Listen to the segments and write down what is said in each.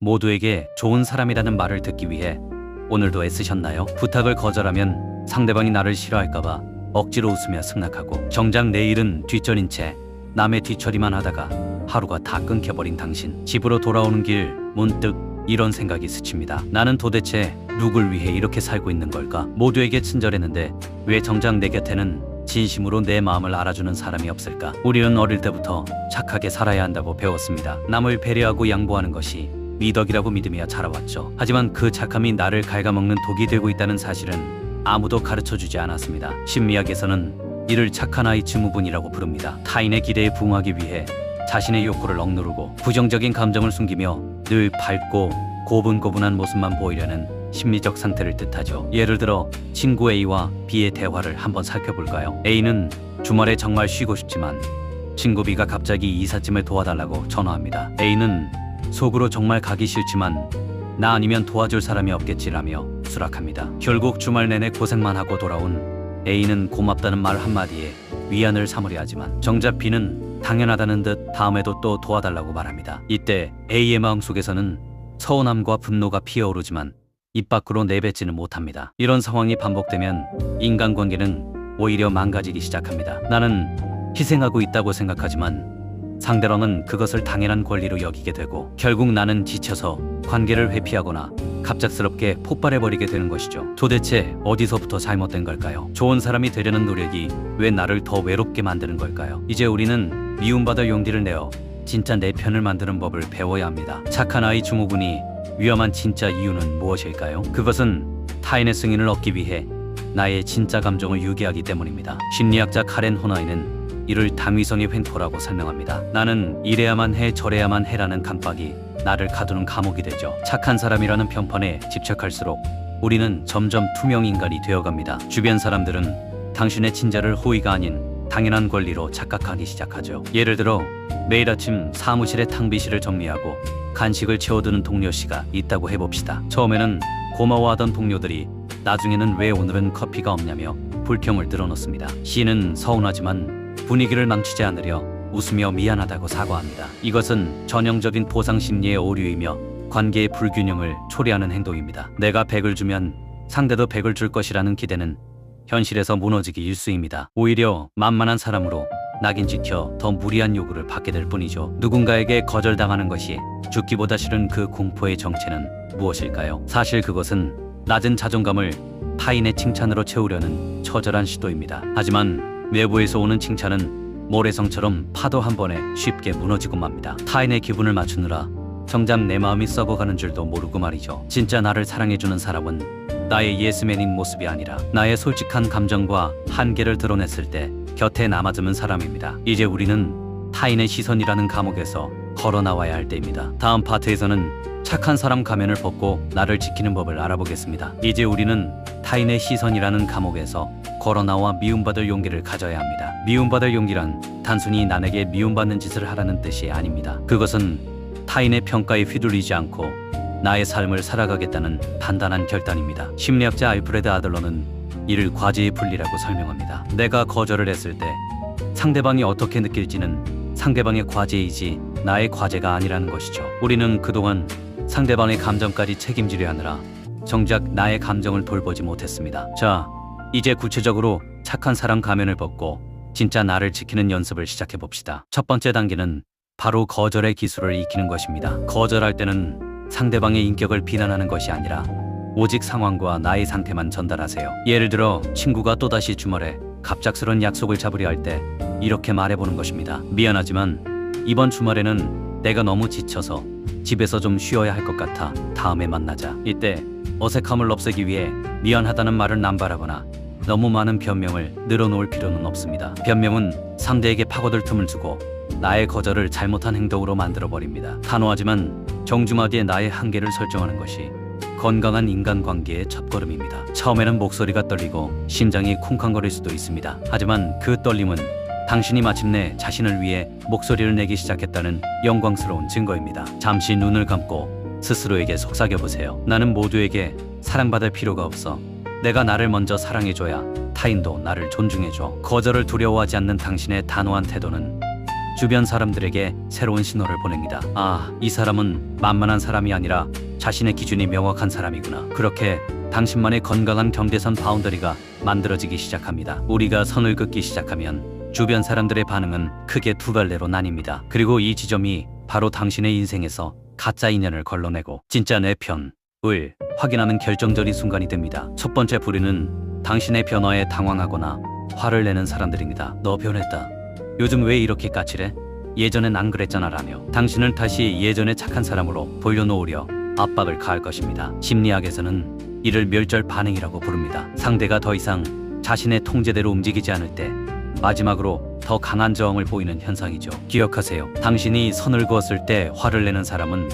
모두에게 좋은 사람이라는 말을 듣기 위해 오늘도 애쓰셨나요? 부탁을 거절하면 상대방이 나를 싫어할까봐 억지로 웃으며 승낙하고, 정작 내일은 뒷전인 채 남의 뒤처리만 하다가 하루가 다 끊겨버린 당신. 집으로 돌아오는 길 문득 이런 생각이 스칩니다. 나는 도대체 누굴 위해 이렇게 살고 있는 걸까? 모두에게 친절했는데 왜 정작 내 곁에는 진심으로 내 마음을 알아주는 사람이 없을까? 우리는 어릴 때부터 착하게 살아야 한다고 배웠습니다. 남을 배려하고 양보하는 것이 미덕이라고 믿으며 자라왔죠. 하지만 그 착함이 나를 갉아먹는 독이 되고 있다는 사실은 아무도 가르쳐주지 않았습니다. 심리학에서는 이를 착한 아이 증후군이라고 부릅니다. 타인의 기대에 부응하기 위해 자신의 욕구를 억누르고 부정적인 감정을 숨기며 늘 밝고 고분고분한 모습만 보이려는 심리적 상태를 뜻하죠. 예를 들어 친구 A와 B의 대화를 한번 살펴볼까요? A는 주말에 정말 쉬고 싶지만 친구 B가 갑자기 이삿짐을 도와달라고 전화합니다. A는 속으로 정말 가기 싫지만 나 아니면 도와줄 사람이 없겠지라며 수락합니다. 결국 주말 내내 고생만 하고 돌아온 A는 고맙다는 말 한마디에 위안을 삼으려 하지만 정작 B는 당연하다는 듯 다음에도 또 도와달라고 말합니다. 이때 A의 마음속에서는 서운함과 분노가 피어오르지만 입 밖으로 내뱉지는 못합니다. 이런 상황이 반복되면 인간관계는 오히려 망가지기 시작합니다. 나는 희생하고 있다고 생각하지만 상대방은 그것을 당연한 권리로 여기게 되고, 결국 나는 지쳐서 관계를 회피하거나 갑작스럽게 폭발해버리게 되는 것이죠. 도대체 어디서부터 잘못된 걸까요? 좋은 사람이 되려는 노력이 왜 나를 더 외롭게 만드는 걸까요? 이제 우리는 미움받을 용기를 내어 진짜 내 편을 만드는 법을 배워야 합니다. 착한 아이 증후군이 위험한 진짜 이유는 무엇일까요? 그것은 타인의 승인을 얻기 위해 나의 진짜 감정을 유기하기 때문입니다. 심리학자 카렌 호나이는 이를 당위성의 횡포라고 설명합니다. 나는 이래야만 해 저래야만 해라는 강박이 나를 가두는 감옥이 되죠. 착한 사람이라는 편판에 집착할수록 우리는 점점 투명 인간이 되어갑니다. 주변 사람들은 당신의 친절을 호의가 아닌 당연한 권리로 착각하기 시작하죠. 예를 들어 매일 아침 사무실에 탕비실을 정리하고 간식을 채워두는 동료 씨가 있다고 해봅시다. 처음에는 고마워하던 동료들이 나중에는 왜 오늘은 커피가 없냐며 불평을 늘어놓습니다. 씨는 서운하지만 분위기를 망치지 않으려 웃으며 미안하다고 사과합니다. 이것은 전형적인 보상 심리의 오류이며 관계의 불균형을 초래하는 행동입니다. 내가 100을 주면 상대도 100을 줄 것이라는 기대는 현실에서 무너지기 일쑤입니다. 오히려 만만한 사람으로 낙인 찍혀 더 무리한 요구를 받게 될 뿐이죠. 누군가에게 거절당하는 것이 죽기보다 싫은 그 공포의 정체는 무엇일까요? 사실 그것은 낮은 자존감을 타인의 칭찬으로 채우려는 처절한 시도입니다. 하지만 외부에서 오는 칭찬은 모래성처럼 파도 한 번에 쉽게 무너지고 맙니다. 타인의 기분을 맞추느라 정작 내 마음이 썩어가는 줄도 모르고 말이죠. 진짜 나를 사랑해주는 사람은 나의 예스맨인 모습이 아니라 나의 솔직한 감정과 한계를 드러냈을 때 곁에 남아주는 사람입니다. 이제 우리는 타인의 시선이라는 감옥에서 걸어 나와야 할 때입니다. 다음 파트에서는 착한 사람 가면을 벗고 나를 지키는 법을 알아보겠습니다. 이제 우리는 타인의 시선이라는 감옥에서 걸어 나와 미움받을 용기를 가져야 합니다. 미움받을 용기란 단순히 남에게 미움받는 짓을 하라는 뜻이 아닙니다. 그것은 타인의 평가에 휘둘리지 않고 나의 삶을 살아가겠다는 단단한 결단입니다. 심리학자 알프레드 아들러는 이를 과제의 분리라고 설명합니다. 내가 거절을 했을 때 상대방이 어떻게 느낄지는 상대방의 과제이지 나의 과제가 아니라는 것이죠. 우리는 그동안 상대방의 감정까지 책임지려 하느라 정작 나의 감정을 돌보지 못했습니다. 자, 이제 구체적으로 착한 사람 가면을 벗고 진짜 나를 지키는 연습을 시작해 봅시다. 첫 번째 단계는 바로 거절의 기술을 익히는 것입니다. 거절할 때는 상대방의 인격을 비난하는 것이 아니라 오직 상황과 나의 상태만 전달하세요. 예를 들어 친구가 또다시 주말에 갑작스런 약속을 잡으려 할 때 이렇게 말해보는 것입니다. 미안하지만 이번 주말에는 내가 너무 지쳐서 집에서 좀 쉬어야 할 것 같아. 다음에 만나자. 이때 어색함을 없애기 위해 미안하다는 말을 남발하거나 너무 많은 변명을 늘어놓을 필요는 없습니다. 변명은 상대에게 파고들 틈을 주고 나의 거절을 잘못한 행동으로 만들어버립니다. 단호하지만 정중하게 나의 한계를 설정하는 것이 건강한 인간관계의 첫걸음입니다. 처음에는 목소리가 떨리고 심장이 쿵쾅거릴 수도 있습니다. 하지만 그 떨림은 당신이 마침내 자신을 위해 목소리를 내기 시작했다는 영광스러운 증거입니다. 잠시 눈을 감고 스스로에게 속삭여보세요. 나는 모두에게 사랑받을 필요가 없어. 내가 나를 먼저 사랑해줘야 타인도 나를 존중해줘. 거절을 두려워하지 않는 당신의 단호한 태도는 주변 사람들에게 새로운 신호를 보냅니다. 아, 이 사람은 만만한 사람이 아니라 자신의 기준이 명확한 사람이구나. 그렇게 당신만의 건강한 경계선 바운더리가 만들어지기 시작합니다. 우리가 선을 긋기 시작하면 주변 사람들의 반응은 크게 두 갈래로 나뉩니다. 그리고 이 지점이 바로 당신의 인생에서 가짜 인연을 걸러내고 진짜 내 편을 확인하는 결정적인 순간이 됩니다. 첫 번째 부류는 당신의 변화에 당황하거나 화를 내는 사람들입니다. 너 변했다. 요즘 왜 이렇게 까칠해? 예전엔 안 그랬잖아 라며 당신을 다시 예전의 착한 사람으로 돌려놓으려 압박을 가할 것입니다. 심리학에서는 이를 멸절 반응이라고 부릅니다. 상대가 더 이상 자신의 통제대로 움직이지 않을 때 마지막으로 더 강한 저항을 보이는 현상이죠. 기억하세요. 당신이 선을 그었을 때 화를 내는 사람은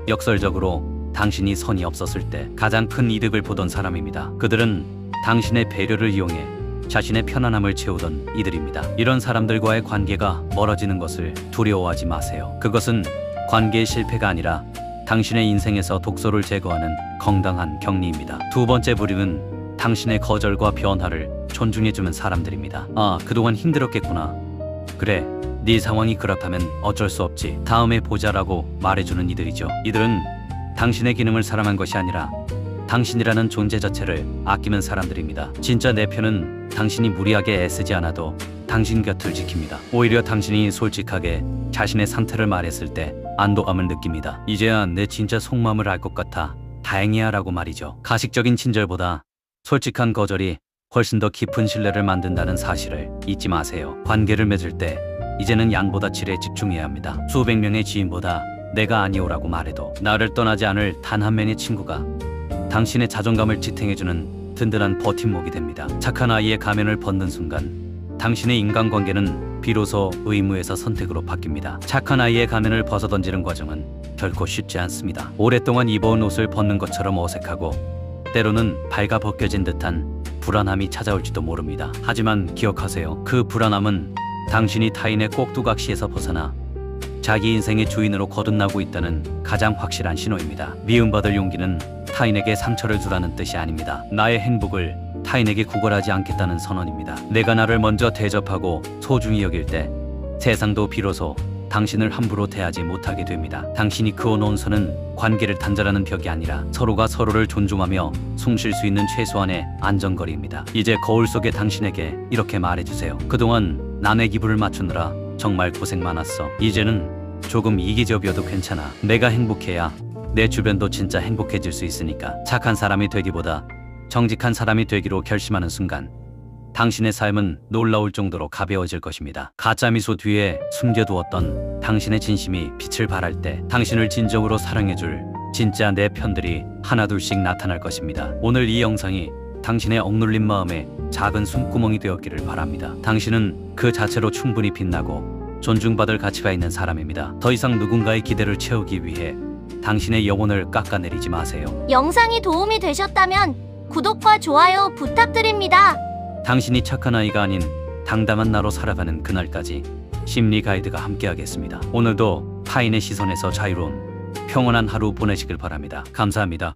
역설적으로 당신이 선이 없었을 때 가장 큰 이득을 보던 사람입니다. 그들은 당신의 배려를 이용해 자신의 편안함을 채우던 이들입니다. 이런 사람들과의 관계가 멀어지는 것을 두려워하지 마세요. 그것은 관계의 실패가 아니라 당신의 인생에서 독소를 제거하는 건강한 격리입니다. 두 번째 부류는 당신의 거절과 변화를 존중해주는 사람들입니다. 아, 그동안 힘들었겠구나. 그래, 네 상황이 그렇다면 어쩔 수 없지. 다음에 보자라고 말해주는 이들이죠. 이들은 당신의 기능을 사랑한 것이 아니라 당신이라는 존재 자체를 아끼는 사람들입니다. 진짜 내 편은 당신이 무리하게 애쓰지 않아도 당신 곁을 지킵니다. 오히려 당신이 솔직하게 자신의 상태를 말했을 때 안도감을 느낍니다. 이제야 내 진짜 속마음을 알 것 같아 다행이야 라고 말이죠. 가식적인 친절보다 솔직한 거절이 훨씬 더 깊은 신뢰를 만든다는 사실을 잊지 마세요. 관계를 맺을 때 이제는 양보다 질에 집중해야 합니다. 수백 명의 지인보다 내가 아니오라고 말해도 나를 떠나지 않을 단 한 명의 친구가 당신의 자존감을 지탱해주는 든든한 버팀목이 됩니다. 착한 아이의 가면을 벗는 순간 당신의 인간관계는 비로소 의무에서 선택으로 바뀝니다. 착한 아이의 가면을 벗어던지는 과정은 결코 쉽지 않습니다. 오랫동안 입어온 옷을 벗는 것처럼 어색하고 때로는 발가 벗겨진 듯한 불안함이 찾아올지도 모릅니다. 하지만 기억하세요. 그 불안함은 당신이 타인의 꼭두각시에서 벗어나 자기 인생의 주인으로 거듭나고 있다는 가장 확실한 신호입니다. 미움받을 용기는 타인에게 상처를 주라는 뜻이 아닙니다. 나의 행복을 타인에게 구걸하지 않겠다는 선언입니다. 내가 나를 먼저 대접하고 소중히 여길 때 세상도 비로소 당신을 함부로 대하지 못하게 됩니다. 당신이 그어놓은 선은 관계를 단절하는 벽이 아니라 서로가 서로를 존중하며 숨 쉴 수 있는 최소한의 안전거리입니다. 이제 거울 속의 당신에게 이렇게 말해주세요. 그동안 남의 기분을 맞추느라 정말 고생 많았어. 이제는 조금 이기적이어도 괜찮아. 내가 행복해야 내 주변도 진짜 행복해질 수 있으니까. 착한 사람이 되기보다 정직한 사람이 되기로 결심하는 순간 당신의 삶은 놀라울 정도로 가벼워질 것입니다. 가짜 미소 뒤에 숨겨두었던 당신의 진심이 빛을 발할 때 당신을 진정으로 사랑해줄 진짜 내 편들이 하나둘씩 나타날 것입니다. 오늘 이 영상이 당신의 억눌린 마음에 작은 숨구멍이 되었기를 바랍니다. 당신은 그 자체로 충분히 빛나고 존중받을 가치가 있는 사람입니다. 더 이상 누군가의 기대를 채우기 위해 당신의 영혼을 깎아내리지 마세요. 영상이 도움이 되셨다면 구독과 좋아요 부탁드립니다. 당신이 착한 아이가 아닌 당당한 나로 살아가는 그날까지 심리 가이드가 함께하겠습니다. 오늘도 타인의 시선에서 자유로운 평온한 하루 보내시길 바랍니다. 감사합니다.